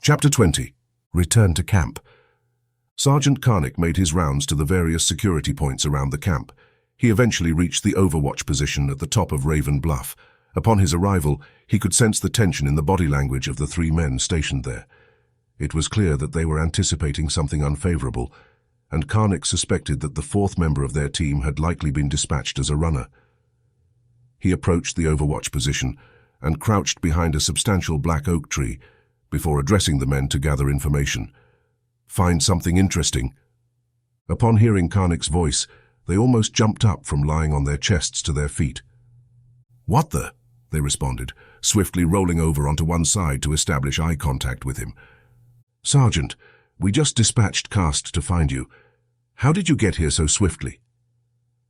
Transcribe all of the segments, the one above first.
Chapter 20. Return to Camp. Sergeant Karnik made his rounds to the various security points around the camp. He eventually reached the overwatch position at the top of Raven Bluff. Upon his arrival, he could sense the tension in the body language of the three men stationed there. It was clear that they were anticipating something unfavorable, and Karnik suspected that the fourth member of their team had likely been dispatched as a runner. He approached the overwatch position and crouched behind a substantial black oak tree before addressing the men to gather information. "Find something interesting?" Upon hearing Karnik's voice, they almost jumped up from lying on their chests to their feet. "What the?" they responded, swiftly rolling over onto one side to establish eye contact with him. "Sergeant, we just dispatched Cast to find you. How did you get here so swiftly?"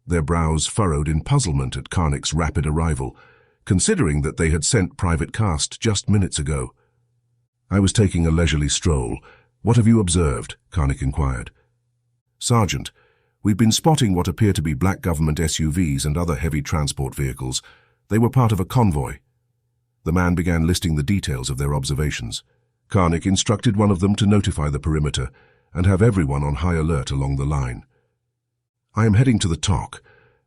Their brows furrowed in puzzlement at Karnik's rapid arrival, considering that they had sent Private Cast just minutes ago. "I was taking a leisurely stroll. What have you observed?" Karnik inquired. "Sergeant, we've been spotting what appear to be black government SUVs and other heavy transport vehicles. They were part of a convoy." The man began listing the details of their observations. Karnik instructed one of them to notify the perimeter and have everyone on high alert along the line. "I am heading to the TOC.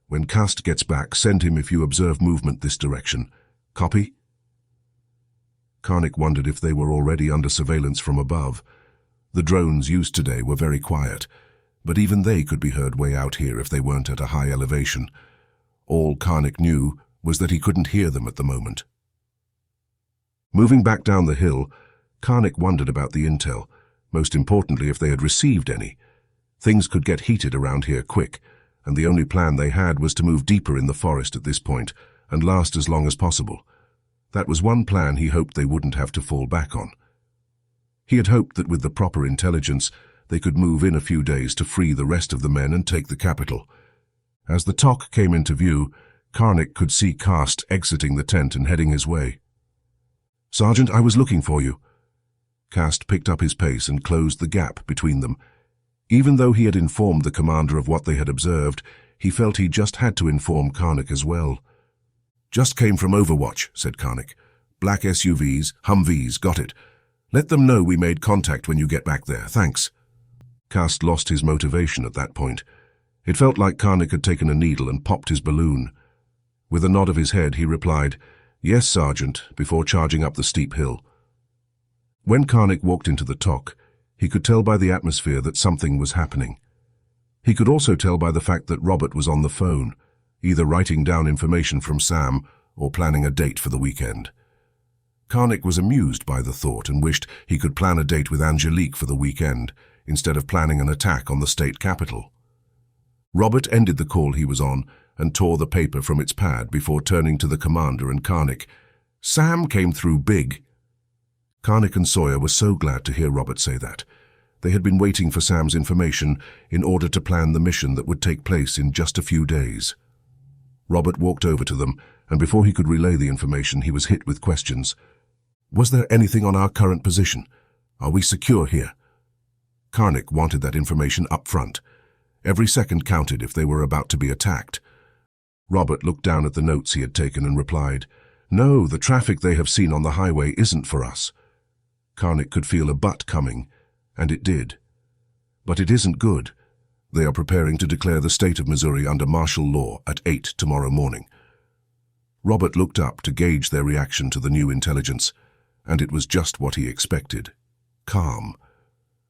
When Cast gets back, send him if you observe movement this direction. Copy?" Karnik wondered if they were already under surveillance from above. The drones used today were very quiet, but even they could be heard way out here if they weren't at a high elevation. All Karnik knew was that he couldn't hear them at the moment. Moving back down the hill, Karnik wondered about the intel, most importantly if they had received any. Things could get heated around here quick, and the only plan they had was to move deeper in the forest at this point and last as long as possible. That was one plan he hoped they wouldn't have to fall back on. He had hoped that with the proper intelligence, they could move in a few days to free the rest of the men and take the capital. As the TOC came into view, Karnik could see Cast exiting the tent and heading his way. "Sergeant, I was looking for you." Cast picked up his pace and closed the gap between them. Even though he had informed the commander of what they had observed, he felt he just had to inform Karnik as well. "Just came from Overwatch," said Karnik. "Black SUVs, Humvees, got it. Let them know we made contact when you get back there, thanks." Cast lost his motivation at that point. It felt like Karnik had taken a needle and popped his balloon. With a nod of his head, he replied, "Yes, Sergeant," before charging up the steep hill. When Karnik walked into the TOC, he could tell by the atmosphere that something was happening. He could also tell by the fact that Robert was on the phone, either writing down information from Sam or planning a date for the weekend. Karnik was amused by the thought and wished he could plan a date with Angelique for the weekend, instead of planning an attack on the state capital. Robert ended the call he was on and tore the paper from its pad before turning to the commander and Karnik. "Sam came through big." Karnik and Sawyer were so glad to hear Robert say that. They had been waiting for Sam's information in order to plan the mission that would take place in just a few days. Robert walked over to them, and before he could relay the information, he was hit with questions. "Was there anything on our current position? Are we secure here?" Karnik wanted that information up front. Every second counted if they were about to be attacked. Robert looked down at the notes he had taken and replied, "No, the traffic they have seen on the highway isn't for us." Karnik could feel a but coming, and it did. "But it isn't good. They are preparing to declare the state of Missouri under martial law at 8 tomorrow morning." Robert looked up to gauge their reaction to the new intelligence, and it was just what he expected. Calm.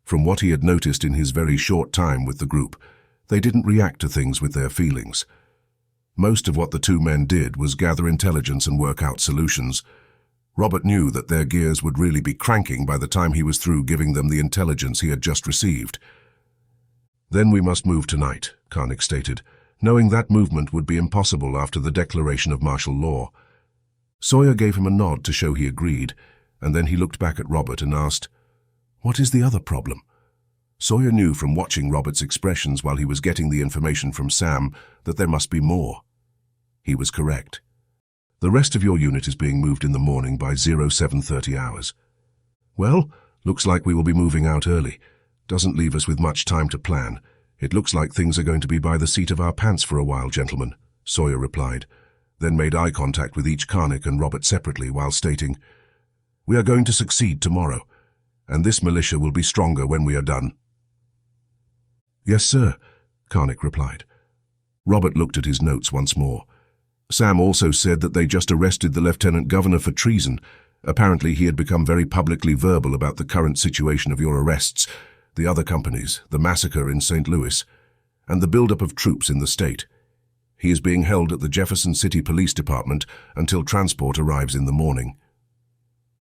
From what he had noticed in his very short time with the group, they didn't react to things with their feelings. Most of what the two men did was gather intelligence and work out solutions. Robert knew that their gears would really be cranking by the time he was through giving them the intelligence he had just received. "Then we must move tonight," Karnik stated, knowing that movement would be impossible after the declaration of martial law. Sawyer gave him a nod to show he agreed, and then he looked back at Robert and asked, "What is the other problem?" Sawyer knew from watching Robert's expressions while he was getting the information from Sam that there must be more. He was correct. "The rest of your unit is being moved in the morning by 0730 hours. "Well, looks like we will be moving out early. Doesn't leave us with much time to plan. It looks like things are going to be by the seat of our pants for a while, gentlemen," Sawyer replied, then made eye contact with each Karnik and Robert separately while stating, "We are going to succeed tomorrow. and this militia will be stronger when we are done." "Yes, sir," Karnik replied. Robert looked at his notes once more. Sam also said that they just arrested the lieutenant governor for treason. Apparently he had become very publicly verbal about the current situation of your arrests, the other companies, the massacre in St. Louis, and the buildup of troops in the state. He is being held at the Jefferson City Police Department until transport arrives in the morning.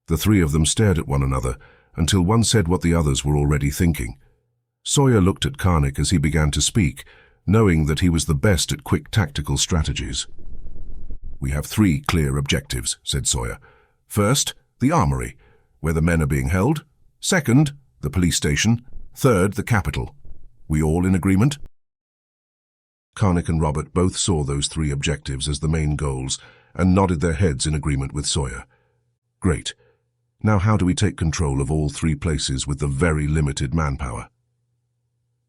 The three of them stared at one another until one said what the others were already thinking. Sawyer looked at Karnik as he began to speak, knowing that he was the best at quick tactical strategies. "We have 3 clear objectives," said Sawyer. "First, the armory, where the men are being held. Second, the police station. Third, the capital. We all in agreement?" Karnik and Robert both saw those 3 objectives as the main goals and nodded their heads in agreement with Sawyer. "Great. Now how do we take control of all 3 places with the very limited manpower?"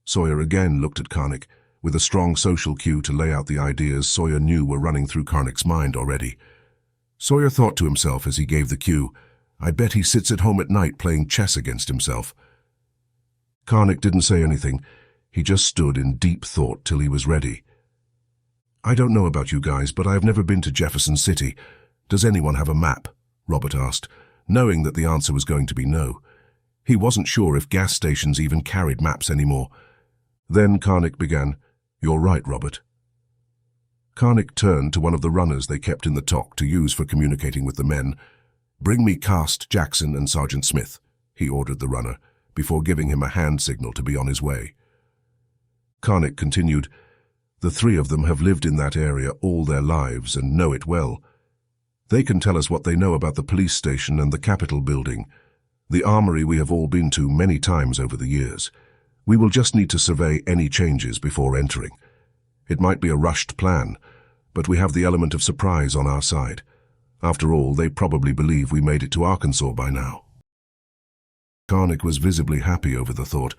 Sawyer again looked at Karnik, with a strong social cue to lay out the ideas Sawyer knew were running through Karnik's mind already. Sawyer thought to himself as he gave the cue, "I bet he sits at home at night playing chess against himself." Karnik didn't say anything. He just stood in deep thought till he was ready. "I don't know about you guys, but I've never been to Jefferson City. Does anyone have a map?" Robert asked, knowing that the answer was going to be no. He wasn't sure if gas stations even carried maps anymore. Then Karnik began, "You're right, Robert." Karnik turned to one of the runners they kept in the TOC to use for communicating with the men. "Bring me Cast, Jackson, and Sergeant Smith," he ordered the runner, before giving him a hand signal to be on his way. Karnik continued, "The 3 of them have lived in that area all their lives and know it well. They can tell us what they know about the police station and the Capitol building. The armory we have all been to many times over the years. We will just need to survey any changes before entering. It might be a rushed plan, but we have the element of surprise on our side. After all, they probably believe we made it to Arkansas by now." Karnik was visibly happy over the thought.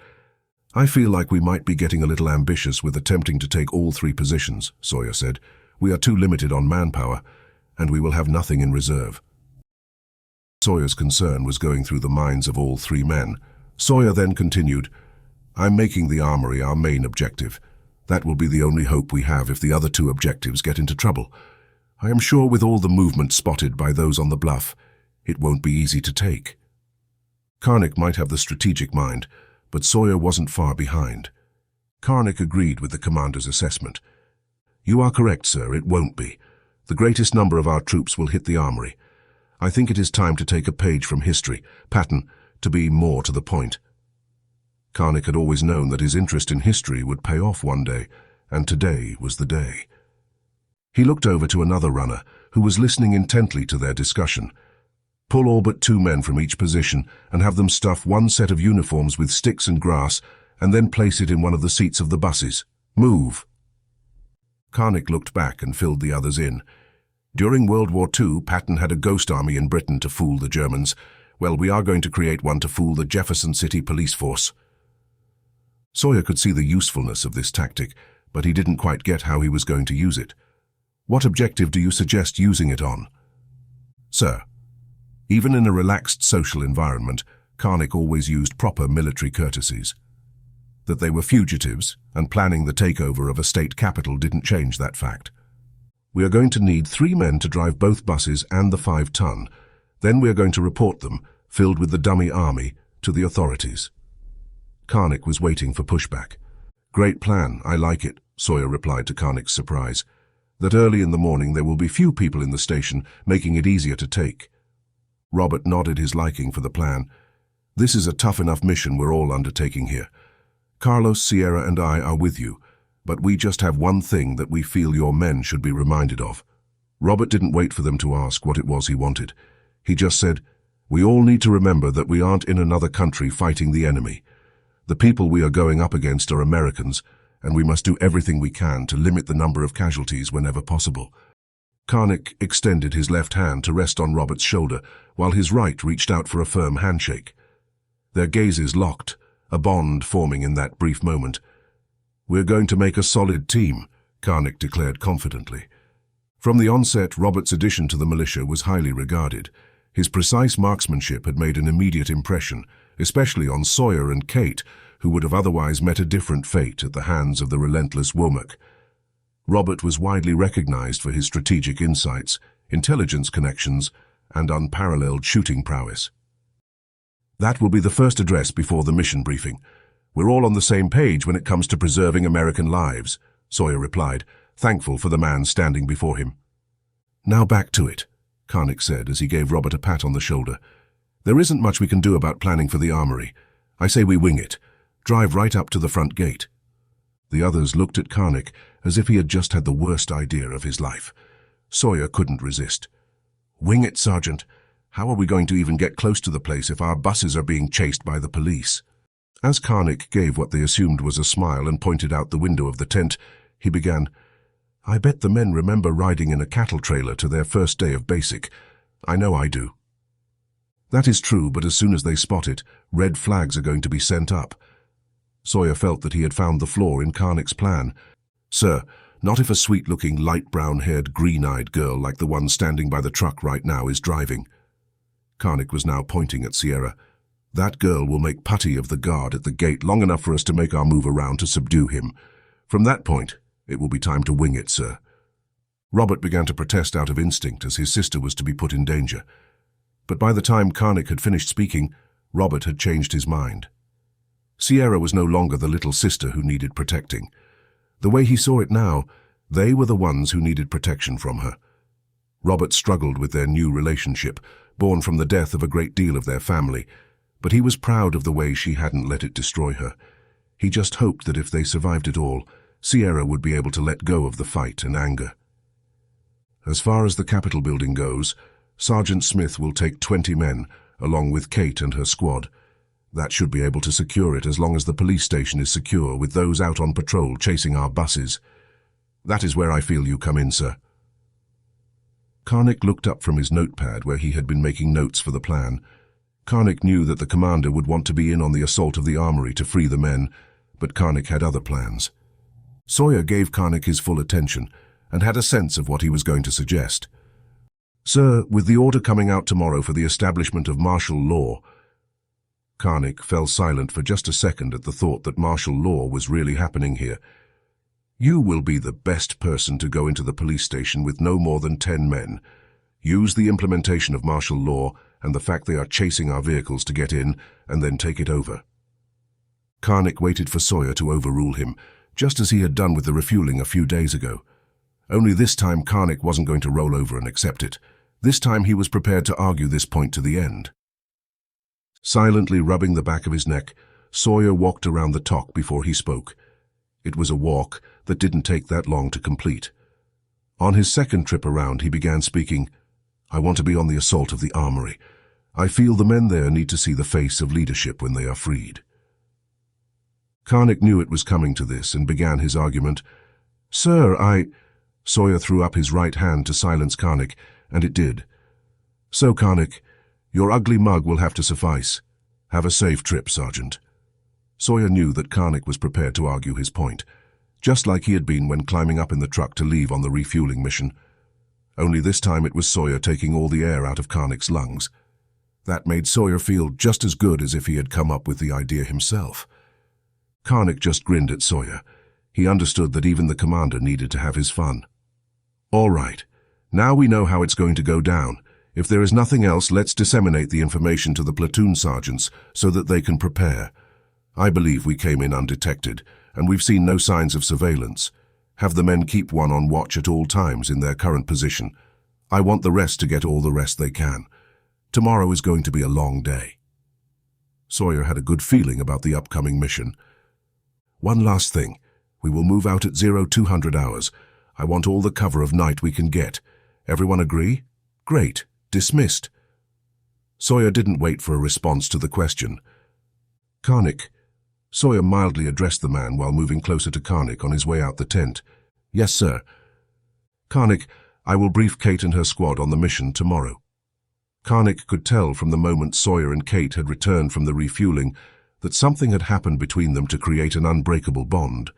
"I feel like we might be getting a little ambitious with attempting to take all 3 positions," Sawyer said. "We are too limited on manpower, and we will have nothing in reserve." Sawyer's concern was going through the minds of all 3 men. Sawyer then continued, "I'm making the armory our main objective. That will be the only hope we have if the other 2 objectives get into trouble. I am sure with all the movement spotted by those on the bluff, it won't be easy to take." Karnik might have the strategic mind, but Sawyer wasn't far behind. Karnik agreed with the commander's assessment. "You are correct, sir, it won't be. The greatest number of our troops will hit the armory. I think it is time to take a page from history, Patton, to be more to the point." Karnik had always known that his interest in history would pay off one day, and today was the day. He looked over to another runner, who was listening intently to their discussion. "Pull all but 2 men from each position and have them stuff 1 set of uniforms with sticks and grass, and then place it in one of the seats of the buses. Move." Karnik looked back and filled the others in. "During World War II, Patton had a ghost army in Britain to fool the Germans. Well, we are going to create one to fool the Jefferson City police force." Sawyer could see the usefulness of this tactic, but he didn't quite get how he was going to use it. "What objective do you suggest using it on?" "Sir, even in a relaxed social environment, Karnik always used proper military courtesies. That they were fugitives and planning the takeover of a state capital didn't change that fact. We are going to need 3 men to drive both buses and the 5-ton. Then we are going to report them, filled with the dummy army, to the authorities." Karnik was waiting for pushback. "Great plan, I like it," Sawyer replied to Karnik's surprise. "That early in the morning there will be few people in the station, making it easier to take." Robert nodded his liking for the plan. "This is a tough enough mission we're all undertaking here. Carlos, Sierra, and I are with you, but we just have one thing that we feel your men should be reminded of." Robert didn't wait for them to ask what it was he wanted. He just said, "We all need to remember that we aren't in another country fighting the enemy. The people we are going up against are Americans, and we must do everything we can to limit the number of casualties whenever possible." Karnik extended his left hand to rest on Robert's shoulder, while his right reached out for a firm handshake. Their gazes locked, a bond forming in that brief moment. "We're going to make a solid team," Karnik declared confidently. From the onset, Robert's addition to the militia was highly regarded. His precise marksmanship had made an immediate impression, especially on Sawyer and Kate, who would have otherwise met a different fate at the hands of the relentless Womack. Robert was widely recognized for his strategic insights, intelligence connections, and unparalleled shooting prowess. "That will be the first address before the mission briefing. We're all on the same page when it comes to preserving American lives," Sawyer replied, thankful for the man standing before him. "Now back to it," Karnik said as he gave Robert a pat on the shoulder. "There isn't much we can do about planning for the armory. I say we wing it. Drive right up to the front gate." The others looked at Karnik as if he had just had the worst idea of his life. Sawyer couldn't resist. "Wing it, Sergeant. How are we going to even get close to the place if our buses are being chased by the police?" As Karnik gave what they assumed was a smile and pointed out the window of the tent, he began, "I bet the men remember riding in a cattle trailer to their first day of basic. I know I do." "That is true, but as soon as they spot it, red flags are going to be sent up." Sawyer felt that he had found the flaw in Karnik's plan. "Sir, not if a sweet-looking, light brown-haired, green-eyed girl like the one standing by the truck right now is driving." Karnik was now pointing at Sierra. "That girl will make putty of the guard at the gate long enough for us to make our move around to subdue him. From that point, it will be time to wing it, sir." Robert began to protest out of instinct as his sister was to be put in danger. But by the time Karnik had finished speaking, Robert had changed his mind. Sierra was no longer the little sister who needed protecting. The way he saw it now, they were the ones who needed protection from her. Robert struggled with their new relationship, born from the death of a great deal of their family, but he was proud of the way she hadn't let it destroy her. He just hoped that if they survived it all, Sierra would be able to let go of the fight and anger. As far as the Capitol building goes, Sergeant Smith will take 20 men, along with Kate and her squad. That should be able to secure it as long as the police station is secure with those out on patrol chasing our buses. That is where I feel you come in, sir." Karnik looked up from his notepad where he had been making notes for the plan. Karnik knew that the commander would want to be in on the assault of the armory to free the men, but Karnik had other plans. Sawyer gave Karnik his full attention and had a sense of what he was going to suggest. "Sir, with the order coming out tomorrow for the establishment of martial law—" Karnik fell silent for just a second at the thought that martial law was really happening here. "You will be the best person to go into the police station with no more than 10 men. Use the implementation of martial law and the fact they are chasing our vehicles to get in, and then take it over." Karnik waited for Sawyer to overrule him, just as he had done with the refueling a few days ago. Only this time Karnik wasn't going to roll over and accept it. This time he was prepared to argue this point to the end. Silently rubbing the back of his neck, Sawyer walked around the talk before he spoke. It was a walk that didn't take that long to complete. On his second trip around, he began speaking, "I want to be on the assault of the armory. I feel the men there need to see the face of leadership when they are freed." Karnik knew it was coming to this and began his argument. "Sir, Sawyer threw up his right hand to silence Karnik, and it did. "So, Karnik, your ugly mug will have to suffice. Have a safe trip, Sergeant." Sawyer knew that Karnik was prepared to argue his point, just like he had been when climbing up in the truck to leave on the refueling mission. Only this time it was Sawyer taking all the air out of Karnik's lungs. That made Sawyer feel just as good as if he had come up with the idea himself. Karnik just grinned at Sawyer. He understood that even the commander needed to have his fun. "All right, now we know how it's going to go down. If there is nothing else, let's disseminate the information to the platoon sergeants so that they can prepare. I believe we came in undetected, and we've seen no signs of surveillance. Have the men keep one on watch at all times in their current position. I want the rest to get all the rest they can. Tomorrow is going to be a long day." Sawyer had a good feeling about the upcoming mission. "One last thing. We will move out at 0200 hours. I want all the cover of night we can get. Everyone agree? Great. Dismissed." Sawyer didn't wait for a response to the question. "Karnik." Sawyer mildly addressed the man while moving closer to Karnik on his way out the tent. "Yes, sir." "Karnik, I will brief Kate and her squad on the mission tomorrow." Karnik could tell from the moment Sawyer and Kate had returned from the refueling that something had happened between them to create an unbreakable bond.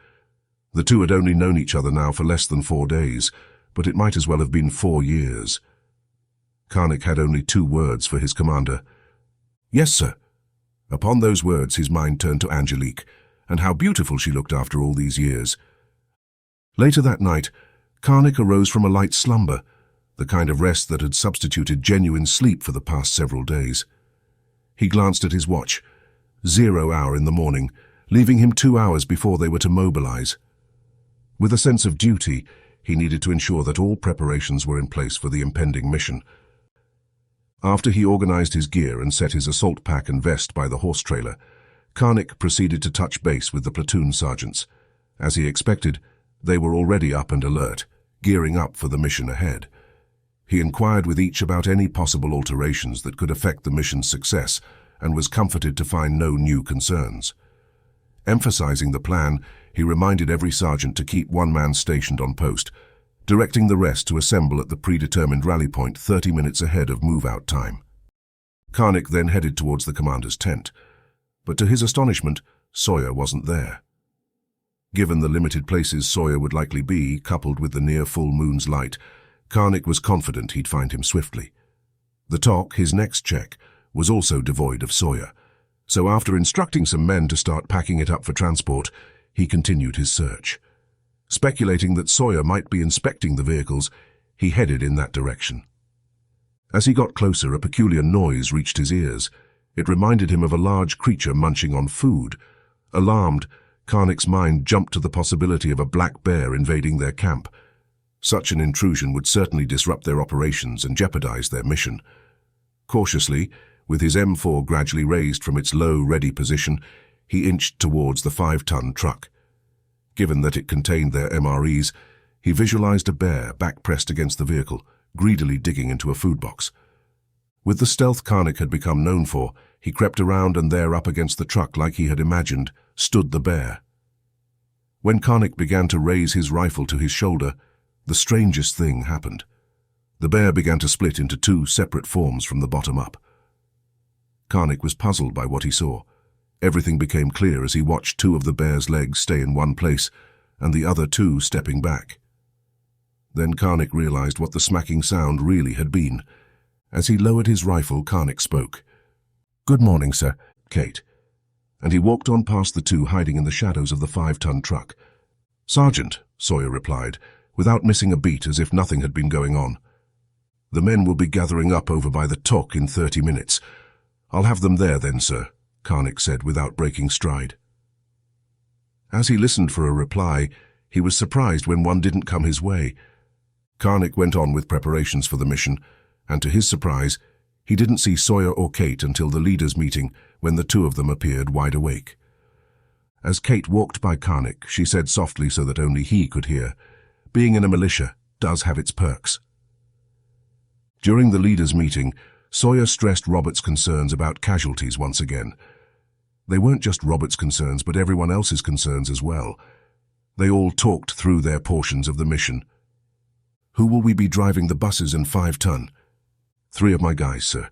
The two had only known each other now for less than 4 days, but it might as well have been 4 years. Karnik had only 2 words for his commander. "Yes, sir." Upon those words, his mind turned to Angelique, and how beautiful she looked after all these years. Later that night, Karnik arose from a light slumber, the kind of rest that had substituted genuine sleep for the past several days. He glanced at his watch. 0 hour in the morning, leaving him 2 hours before they were to mobilize. With a sense of duty, he needed to ensure that all preparations were in place for the impending mission. After he organized his gear and set his assault pack and vest by the horse trailer, Karnik proceeded to touch base with the platoon sergeants. As he expected, they were already up and alert, gearing up for the mission ahead. He inquired with each about any possible alterations that could affect the mission's success and was comforted to find no new concerns. Emphasizing the plan, he reminded every sergeant to keep one man stationed on post, directing the rest to assemble at the predetermined rally point 30 minutes ahead of move-out time. Karnik then headed towards the commander's tent, but to his astonishment, Sawyer wasn't there. Given the limited places Sawyer would likely be, coupled with the near full moon's light, Karnik was confident he'd find him swiftly. The TOC, his next check, was also devoid of Sawyer, so after instructing some men to start packing it up for transport, he continued his search. Speculating that Sawyer might be inspecting the vehicles, he headed in that direction. As he got closer, a peculiar noise reached his ears. It reminded him of a large creature munching on food. Alarmed, Karnik's mind jumped to the possibility of a black bear invading their camp. Such an intrusion would certainly disrupt their operations and jeopardize their mission. Cautiously, with his M4 gradually raised from its low, ready position, he inched towards the 5-ton truck. Given that it contained their MREs, he visualized a bear back-pressed against the vehicle, greedily digging into a food box. With the stealth Karnik had become known for, he crept around and there up against the truck like he had imagined, stood the bear. When Karnik began to raise his rifle to his shoulder, the strangest thing happened. The bear began to split into 2 separate forms from the bottom up. Karnik was puzzled by what he saw. Everything became clear as he watched 2 of the bear's legs stay in one place and the other 2 stepping back. Then Karnik realized what the smacking sound really had been. As he lowered his rifle, Karnik spoke. "Good morning, sir, Kate." And he walked on past the 2 hiding in the shadows of the 5-ton truck. "Sergeant," Sawyer replied, without missing a beat, as if nothing had been going on. "The men will be gathering up over by the TOC in 30 minutes. I'll have them there then, sir," Karnik said without breaking stride. As he listened for a reply, he was surprised when one didn't come his way. Karnik went on with preparations for the mission, and to his surprise, he didn't see Sawyer or Kate until the leaders' meeting, when the 2 of them appeared wide awake. As Kate walked by Karnik, she said softly so that only he could hear, "Being in a militia does have its perks." During the leaders' meeting, Sawyer stressed Robert's concerns about casualties once again. They weren't just Robert's concerns, but everyone else's concerns as well. They all talked through their portions of the mission. "Who will we be driving the buses and 5-ton? 3 of my guys, sir.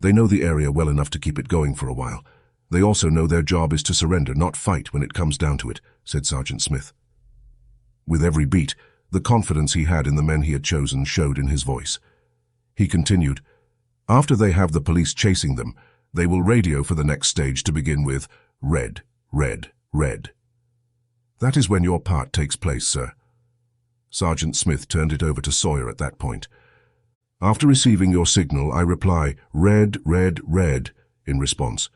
They know the area well enough to keep it going for a while. They also know their job is to surrender, not fight when it comes down to it," said Sergeant Smith. With every beat, the confidence he had in the men he had chosen showed in his voice. He continued, "After they have the police chasing them, they will radio for the next stage to begin with red, red, red. That is when your part takes place, sir." Sergeant Smith turned it over to Sawyer at that point. "After receiving your signal, I reply, red, red, red, in response.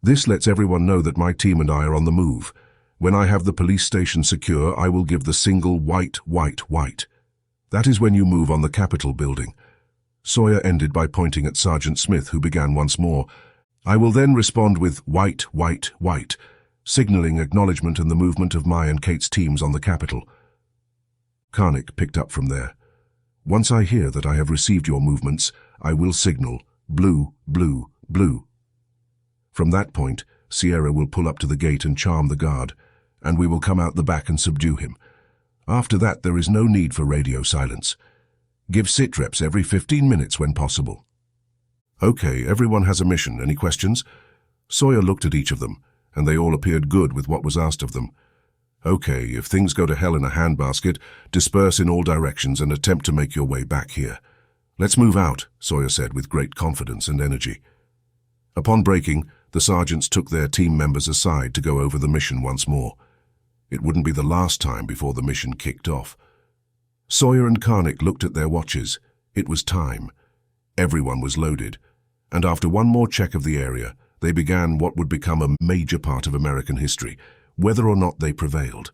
This lets everyone know that my team and I are on the move. When I have the police station secure, I will give the single white, white, white. That is when you move on the Capitol building." Sawyer ended by pointing at Sergeant Smith, who began once more, "I will then respond with white, white, white, signaling acknowledgement and the movement of my and Kate's teams on the Capitol." Karnik picked up from there. "Once I hear that I have received your movements, I will signal blue, blue, blue. From that point, Sierra will pull up to the gate and charm the guard, and we will come out the back and subdue him. After that, there is no need for radio silence. Give sit reps every 15 minutes when possible." "Okay, everyone has a mission. Any questions?" Sawyer looked at each of them, and they all appeared good with what was asked of them. "Okay, if things go to hell in a handbasket, disperse in all directions and attempt to make your way back here. Let's move out," Sawyer said with great confidence and energy. Upon breaking, The sergeants took their team members aside to go over the mission once more. It wouldn't be the last time before the mission kicked off. Sawyer and Karnik looked at their watches. It was time. Everyone was loaded, and after one more check of the area, they began what would become a major part of American history, whether or not they prevailed.